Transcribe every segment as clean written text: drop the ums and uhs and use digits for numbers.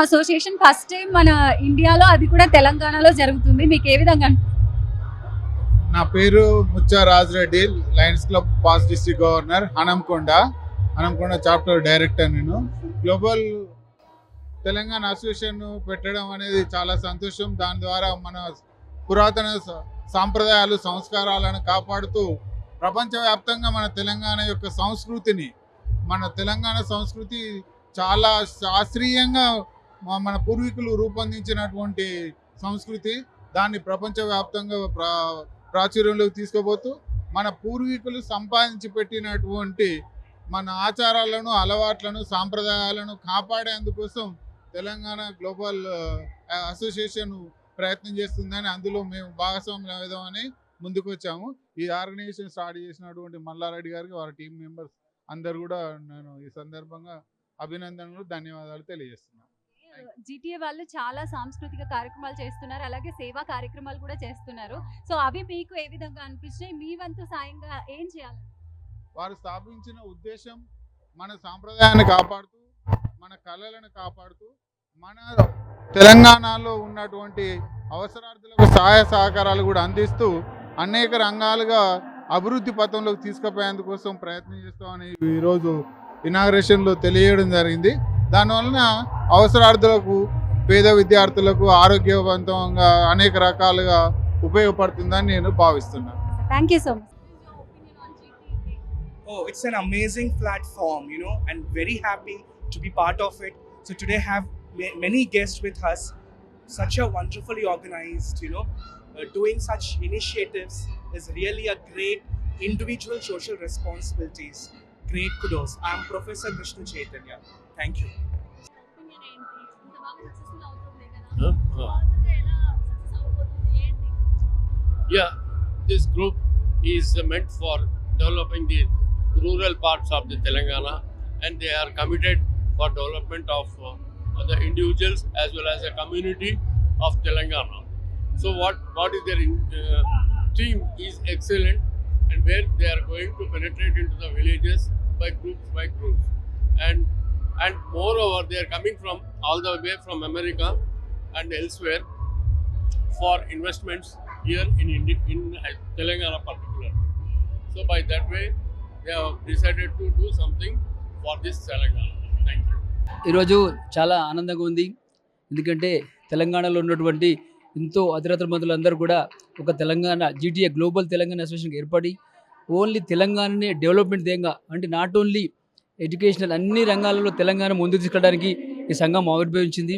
Association first time మన ఇండియాలో, అది కూడా తెలంగాణలో జరుగుతుంది. మీకు ఏ విధంగా నా పేరు Muccha Rajareddy, Lions club past district governor, Hanamkonda chapter director. నేను గ్లోబల్ తెలంగాణ అసోసియేషన్ పెట్టడం అనేది చాలా సంతోషం. దాని ద్వారా మన పురాతన సాంప్రదాయాలు, సంస్కారాలను కాపాడుతూ ప్రపంచవ్యాప్తంగా మన తెలంగాణ యొక్క సంస్కృతిని, మన తెలంగాణ సంస్కృతి చాలా శాస్త్రీయంగా మన పూర్వీకులు రూపొందించినటువంటి సంస్కృతి, దాన్ని ప్రపంచవ్యాప్తంగా ప్రాచుర్యంలోకి తీసుకుపోతూ మన పూర్వీకులు సంపాదించి పెట్టినటువంటి మన ఆచారాలను, అలవాట్లను, సాంప్రదాయాలను కాపాడేందుకోసం తెలంగాణ గ్లోబల్ అసోసియేషన్ ప్రయత్నం చేస్తుందని, అందులో మేము భాగస్వామ్యం అవుదామని ముందుకు వచ్చాము. ఈ ఆర్గనైజేషన్ స్టార్ట్ చేసినటువంటి మల్లారెడ్డి గారికి, వారి టీం మెంబర్స్ అందరు కూడా నేను ఈ సందర్భంగా అభినందనలు, ధన్యవాదాలు తెలియజేస్తున్నాను. జీటీఏ వాళ్ళు చాలా సాంస్కృతిక కార్యక్రమాలు చేస్తున్నారు, అలాగే సేవా కార్యక్రమాలు కూడా చేస్తున్నారు. సో అవి మీకు ఏ విధంగా అనిపించినాయి? మీ వంతు సాయంగా ఏం చేయాలి? వారు స్థాపించిన ఉద్దేశం మన సాంప్రదాయాన్ని కాపాడుతూ, మన కళలను కాపాడుతూ, మన తెలంగాణలో ఉన్నటువంటి అవసరార్థులకు సహాయ సహకారాలు కూడా అందిస్తూ అనేక రంగాలుగా అభివృద్ధి పథంలోకి తీసుకుపోయేందుకోసం ప్రయత్నం చేస్తామని ఈరోజు ఇనాగ్రేషన్లో తెలియడం జరిగింది. దానివలన అవసరార్థులకు, పేద విద్యార్థులకు ఆరోగ్యవంతంగా అనేక రకాలుగా ఉపయోగపడుతుందని నేను భావిస్తున్నాను. Thank you so much. Oh, it's an amazing platform, and very happy to be part of it. So today have many guests with us. Such a wonderfully organized, doing such initiatives is really a great individual social responsibilities. Great kudos. I'm Professor Krishna Chaitanya. Thank you. Yeah, this group is meant for developing the rural parts of the Telangana, and they are committed for development of the individuals as well as the community of Telangana. So what is their team is excellent, and where they are going to penetrate into the villages by groups, and moreover they are coming from all the way from America and elsewhere for investments here in Telangana particularly. So by that way they have decided to do something for this Telangana. Thank you. ఈరోజు చాలా ఆనందంగా ఉంది. ఎందుకంటే తెలంగాణలో ఉన్నటువంటి ఎంతో అతిరథ మంత్రులందరూ కూడా ఒక తెలంగాణ జీటీఏ గ్లోబల్ తెలంగాణ అసోసియేషన్కి ఏర్పడి ఓన్లీ తెలంగాణనే డెవలప్మెంట్ ధ్యేయంగా, అంటే నాట్ ఓన్లీ ఎడ్యుకేషనల్, అన్ని రంగాలలో తెలంగాణ ముందుకు తీసుకెళ్ళడానికి ఈ సంఘం ఆవిర్భవించింది.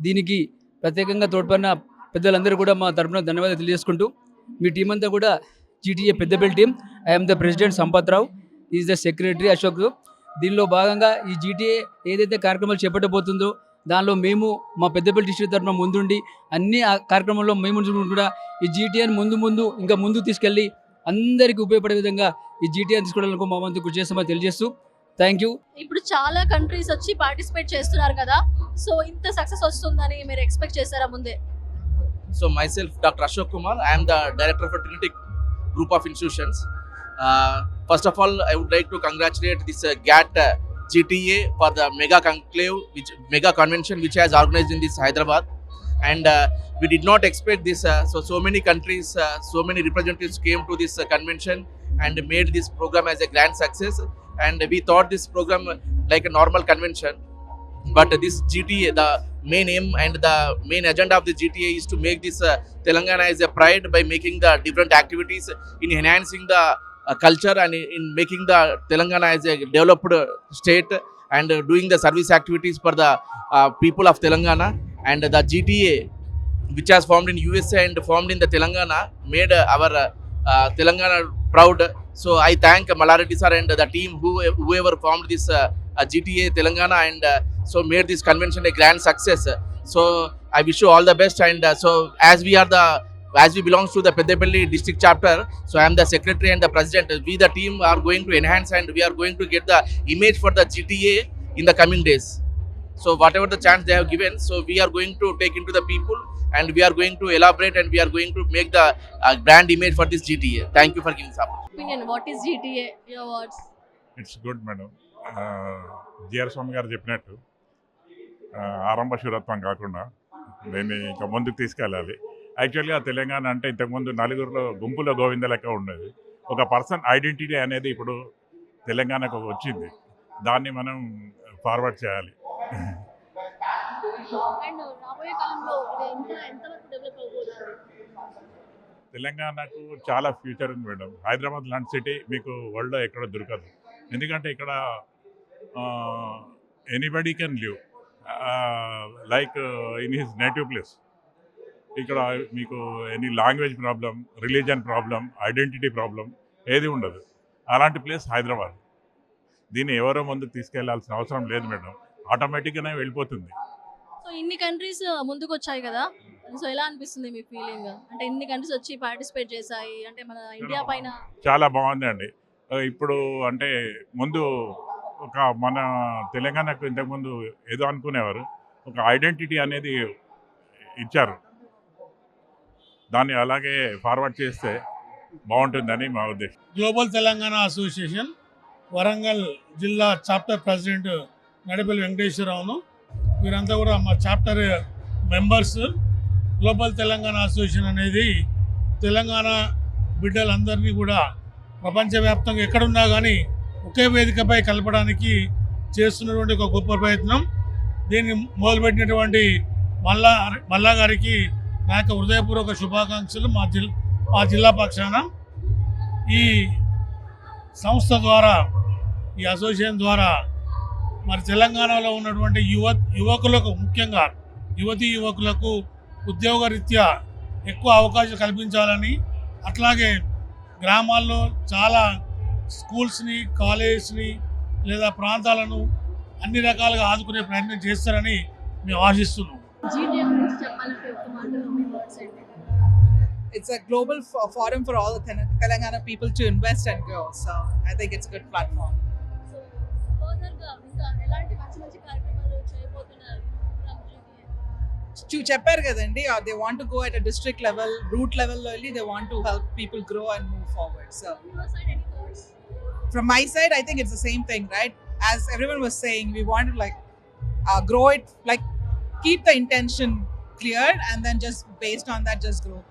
దీనికి ప్రత్యేకంగా తోడ్పడిన పెద్దలందరూ కూడా మా తరఫున ధన్యవాదాలు తెలియజేసుకుంటూ, మీ టీం అంతా కూడా GTA Peddapalli team. I'm the president Sampath Rao, is the secretary Ashok. దీనిలో భాగంగా ఈ జీటీఏ ఏదైతే కార్యక్రమాలు చేపట్టబోతుందో దానిలో మేము మా పెద్దపల్లి డిస్ట్రిక్ట్ తరఫున ముందుండి అన్ని కార్యక్రమంలో మేము కూడా ఈ జీటీఏని ఇంకా ముందు తీసుకెళ్ళి అందరికీ ఉపయోగపడే విధంగా ఈ జీటీఏని తీసుకోవడానికి మా వంతు కృషి చేస్తామని తెలియజేస్తూ థ్యాంక్ యూ. ఇప్పుడు చాలా కంట్రీస్ వచ్చి పార్టిసిపేట్ చేస్తున్నారు కదా, సో ఇంత సక్సెస్ వస్తుందని మీరు ఎక్స్పెక్ట్ చేశారా ముందే? So myself, Dr. Ashok Kumar, I am the director for Trinity Group of Institutions. First of all, I would like to congratulate this GATT GTA for the mega conclave, mega convention which has organized in this Hyderabad. And we did not expect this. So many countries, so many representatives came to this convention and made this program as a grand success. And we thought this program like a normal convention. But this GTA, the main aim and the main agenda of the GTA is to make this Telangana as a pride by making the different activities in enhancing the culture and in making the Telangana as a developed state and doing the service activities for the people of Telangana. And the GTA, which has formed in USA and formed in the Telangana, made our Telangana proud. So I thank Malareddy sir and the team whoever formed this GTA Telangana and so made this convention a grand success. So I wish you all the best. And so as we belong to the Peddapalli district chapter, so I am the secretary and the president. We the team are going to enhance and we are going to get the image for the GTA in the coming days. So whatever the chance they have given, so we are going to take into the people and we are going to elaborate and we are going to make the brand image for this GTA. Thank you for giving support. Opinion, what is GTA? Your words. It's good madam. GR Swamy గారు చెప్పినట్టు ఆరంభ శూరత్వం కాకుండా దీన్ని ఇంకా ముందుకు తీసుకెళ్ళాలి. యాక్చువల్గా తెలంగాణ అంటే ఇంతకుముందు నలుగురిలో గుంపులో గోవింద లెక్క ఉండేది. ఒక పర్సన్ ఐడెంటిటీ అనేది ఇప్పుడు తెలంగాణకు వచ్చింది. దాన్ని మనం ఫార్వర్డ్ చేయాలి. అండ్ రాబోయే కాలంలో ఇది ఇంకా ఎంతవరకు డెవలప్ అవబోతుంది? తెలంగాణకు చాలా ఫ్యూచర్ ఉంది మేడం. హైదరాబాద్ లాంటి సిటీ మీకు వరల్డ్లో ఎక్కడ దొరకదు. ఎందుకంటే ఇక్కడ anybody can live like in his native place. ఇక్కడ మీకు any language problem, religion problem, identity problem ఏది ఉండదు. అలాంటి ప్లేస్ హైదరాబాద్. దీన్ని ఎవరో ముందుకు తీసుకెళ్లాల్సిన అవసరం లేదు మేడం. ఆటోమేటిక్గానే వెళ్ళిపోతుంది. సో ఇన్ని కంట్రీస్ ముందుకు వచ్చాయి కదా, సో ఎలా అనిపిస్తుంది మీ ఫీలింగ్? అంటే ఇన్ని కంట్రీస్ వచ్చి పార్టిసిపేట్ చేశాయి అంటే మన ఇండియా పైన చాలా బాగుంది అండి. ఇప్పుడు అంటే ముందు ఒక మన తెలంగాణకు ఇంతకుముందు ఏదో అనుకునేవారు, ఒక ఐడెంటిటీ అనేది ఇచ్చారు. దాన్ని అలాగే ఫార్వర్డ్ చేస్తే బాగుంటుందని మా ఉద్దేశం. గ్లోబల్ తెలంగాణ అసోసియేషన్ వరంగల్ జిల్లా చాప్టర్ ప్రెసిడెంట్ నడిపల్లి వెంకటేశ్వరరావును. వీరంతా కూడా మా chapter members. Global Telangana association అనేది తెలంగాణ బిడ్డలందరినీ కూడా ప్రపంచవ్యాప్తంగా ఎక్కడున్నా కానీ ఒకే వేదికపై కలపడానికి చేస్తున్నటువంటి ఒక గొప్ప ప్రయత్నం. దీన్ని మొదలుపెట్టినటువంటి మల్లా గారికి నా యొక్క హృదయపూర్వక శుభాకాంక్షలు మా జిల్లా పక్షాన. ఈ సంస్థ ద్వారా, ఈ అసోసియేషన్ ద్వారా మరి తెలంగాణలో ఉన్నటువంటి యువకులకు, ముఖ్యంగా యువకులకు ఉద్యోగరీత్యా ఎక్కువ అవకాశాలు కల్పించాలని, అట్లాగే గ్రామాల్లో చాలా స్కూల్స్ని, కాలేజెస్ని లేదా ప్రాంతాలను అన్ని రకాలుగా ఆదుకునే ప్రయత్నం చేస్తారని మేము ఆశిస్తున్నాం. జీటీఏ గురించి చెప్పాలంటే ఒక మాటలో మీ వర్డ్స్ ఏంటి? It's a global forum for all the Telangana people to invest and grow. So I think it's a good platform. So further గా ఇంకా ఎలాంటి మంచి మంచి కార్యక్రమాలు చేయబోతున్నారు from GTA? చెప్పారు కదండి, they want to go at a district level, root level only. They want to help people grow and move forward. So From your side, any thoughts? from my side, I think it's the same thing, right? As everyone was saying, we want to like grow it, like keep the intention clear, and then just based on that, just grow.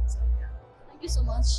So, yeah. Thank you so much.